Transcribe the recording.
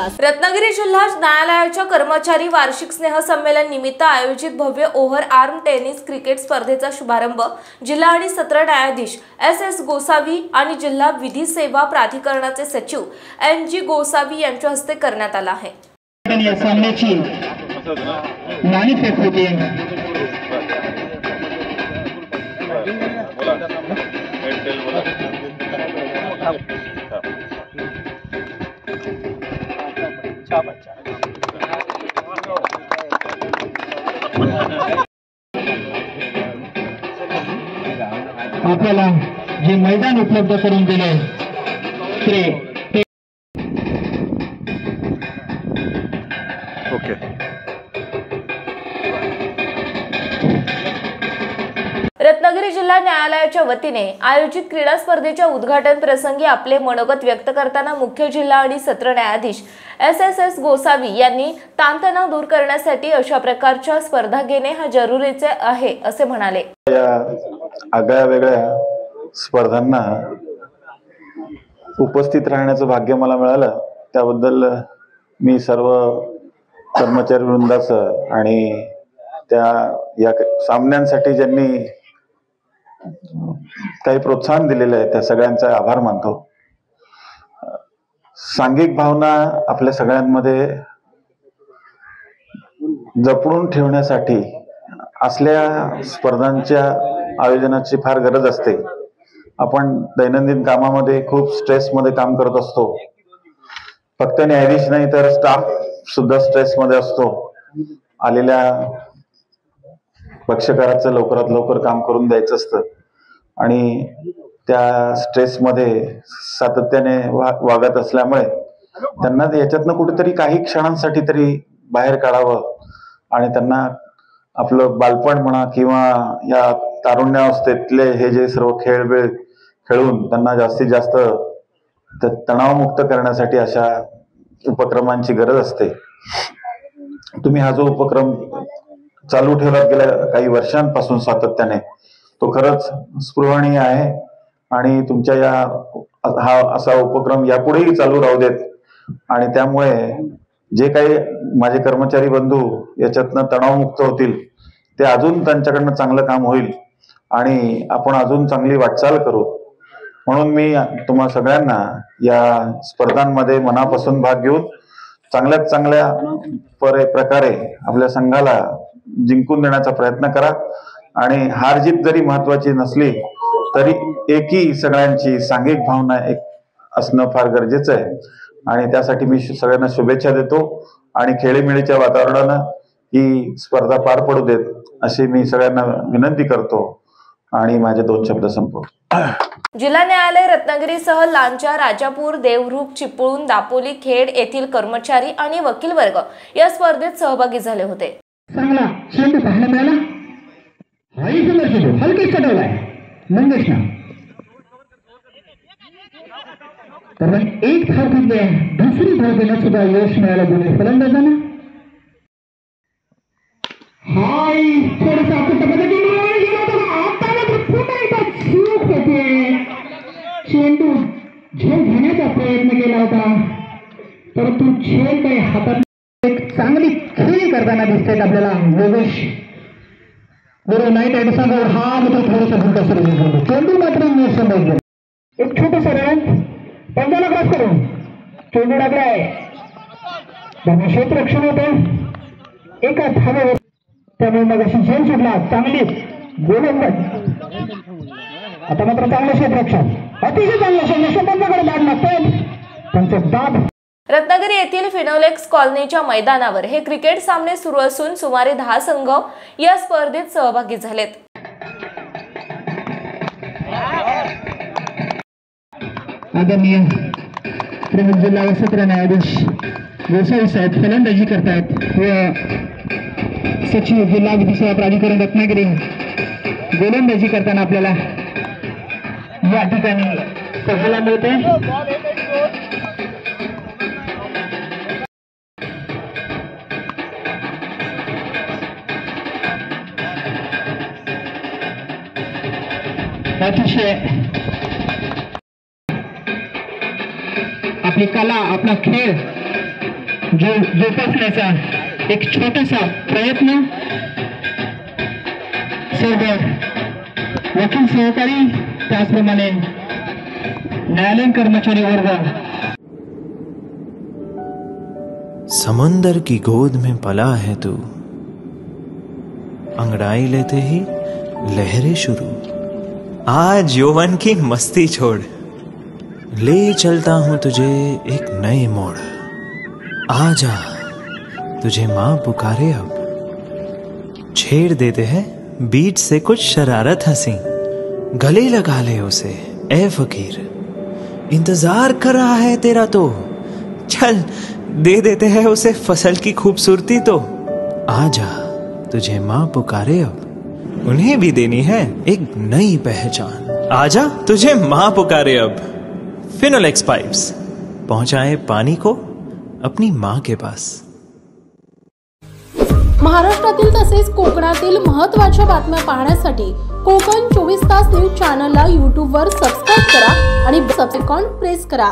विकास। रत्नागिरी जिल्हा न्यायालयाच्या कर्मचारी वार्षिक स्नेहसंमेलन निमित्त आयोजित भव्य ओव्हर आर्म टेनिस क्रिकेट स्पर्धेचा शुभारंभ जिल्हा आणि सत्र न्यायाधीश एस गोसावी आणि जिल्हा विधी सेवा प्राधिकरणाचे सचिव NG गोसावी यांच्या हस्ते करण्यात आला आहे। आपल्याला जे मैदान उपलब्ध करून दिले ते रत्नागिरी जिल्हा न्यायालयाच्या वतीने आयोजित क्रीडा स्पर्धेच्या उद्घाटन प्रसंगी आपले मनोगत व्यक्त करताना मुख्य जिल्हा आणि सत्र न्यायाधीश एस गोसावी यांनी ताणतणाव दूर करण्यासाठी अशा प्रकारच्या स्पर्धा घेणे हा जरुरीचे आहे असे म्हणाले। आगळ्या वेगळ्या स्पर्धांना उपस्थित राहण्याचं भाग्य मला मिळालं, त्याबद्दल मी सर्व कर्मचारी वृंदाचं आणि या सामन्यांसाठी ज्यांनी काही प्रोत्साहन दिलेलं आहे त्या सगळ्यांचा आभार मानतो। सांघिक भावना आपल्या सगळ्यांमध्ये जपून ठेवण्यासाठी असल्या स्पर्धांच्या आयोजनाची फार गरज असते। आपण दैनंदिन कामामध्ये खूप स्ट्रेसमध्ये काम करत असतो, फक्त न्यायाधीश नाही तर स्टाफ सुद्धा स्ट्रेसमध्ये असतो। आलेल्या पक्षकाराचं लवकरात लवकर काम करून द्यायचं असतं आणि त्या स्ट्रेसमध्ये सातत्याने वागत असल्यामुळे त्यांना याच्यातनं कुठेतरी काही क्षणांसाठी तरी बाहेर काढावं आणि त्यांना आपलं बालपण म्हणा किंवा या तारुण्यावस्थेतले हे जे सर्व खेळ खेळून त्यांना जास्तीत जास्त तणावमुक्त करण्यासाठी अशा उपक्रमांची गरज असते। तुम्ही हा जो उपक्रम चालू ठेवलात गेल्या काही वर्षांपासून सातत्याने, तो खरंच स्पृहणीय आहे आणि तुमच्या हा असा उपक्रम यापुढेही चालू राहू देत आणि त्यामुळे जे काही माझे कर्मचारी बंधू याच्यातनं तणावमुक्त होतील ते अजून त्यांच्याकडनं चांगलं काम होईल आणि आपण अजून चांगली वाटचाल करू। म्हणून मी तुम्हा सगळ्यांना या स्पर्धांमध्ये मनापासून भाग घेऊन चांगल्यात चांगल्या प्रकारे आपल्या संघाला जिंकून देण्याचा प्रयत्न करा आणि हार जीत जरी महत्वाची नसली तरी एकी सगळ्यांची सांघिक भावना असणं फार गरजेचं आहे आणि त्यासाठी मी सगळ्यांना शुभेच्छा देतो आणि खेळीमेळीच्या वातावरणानं ही स्पर्धा पार पडू देत अशी मी सगळ्यांना विनंती करतो आणि माझे 2 शब्द संपवतो। जिल्हा न्यायालय रत्नागिरीसह लांजा, राजापूर, देवरुख, चिपळूण, दापोली, खेड येथील कर्मचारी आणि वकील वर्ग या स्पर्धेत सहभागी झाले होते। चांगला चेंडू पाहायला मिळाला, हाही सुंदर चेंडू हलकेच चढवलाय मंगेशना, तर एक धाव घेतली, दुसरी धाव घेण्यात सुद्धा यश मिळालं दोन्ही फलंदाजांना। हाय थोडासा चेंडू झेल घेण्याचा प्रयत्न केला होता परंतु झेल काही हातात एक चांगली खेळी करताना दिसतात आपल्याला योगेश बरोबर नाही त्या सांगा हा मात्र थोडासा भूलका सुरू चेंडू मात्र समजलं एक छोटंसं रन पंजाला क्रॉस करून चेंडू लागलाय त्यांना क्षेत्ररक्षण होतं एका धावेवर त्यामुळे मग अशी झेल सुटला चांगली गोलंदाज आता मात्र चांगलं क्षेत्ररक्षण अतिशय चांगलं क्षेत्ररक्षणाकडे दाब मागतात त्यांचं दाब। रत्नागिरी येथील फिनोलेक्स कॉलनीच्या मैदानावर हे क्रिकेट सामने सुरू असून सुमारे 10 संघ या स्पर्धेत सहभागी झालेत। आदरणीय प्रमुख जिल्हा व सत्र न्यायाधीश गोसावी साहेब फलंदाजी करतायत व सचिव जिल्हा विधी सेवा प्राधिकरण रत्नागिरी गोलंदाजी करताना आपल्याला या ठिकाणी पाहायला मिळते। अतिशय आपली कला आपला खेळ जोपासण्याचा एक छोटासा प्रयत्न सर्व वकील सहकारी त्याचप्रमाणे न्यायालयीन कर्मचारी वर्ग समंदर की गोद में पला है तू, अंगड़ाई लेते ही लहरें शुरू। आज यौवन की मस्ती छोड़, ले चलता हूं तुझे एक नए मोड़। आजा तुझे मां पुकारे अब, छेड़ देते हैं बीच से कुछ शरारत हंसी। गले लगा ले उसे ए फकीर, इंतजार कर रहा है तेरा तो। चल दे देते हैं उसे फसल की खूबसूरती तो। आजा तुझे मां पुकारे अब, उन्हें भी देनी है एक नई पहचान। आजा तुझे मां पुकारे अब। फिनोलेक्स पाइप्स पहुंचाए पानी को अपनी मां के पास। महाराष्ट्रातील तसेच कोकणातील महत्त्वाच्या बातम्या पाहण्यासाठी कोकण 24 तास न्यूज चॅनलला YouTube वर सबस्क्राइब करा आणि बेल आयकॉन प्रेस करा।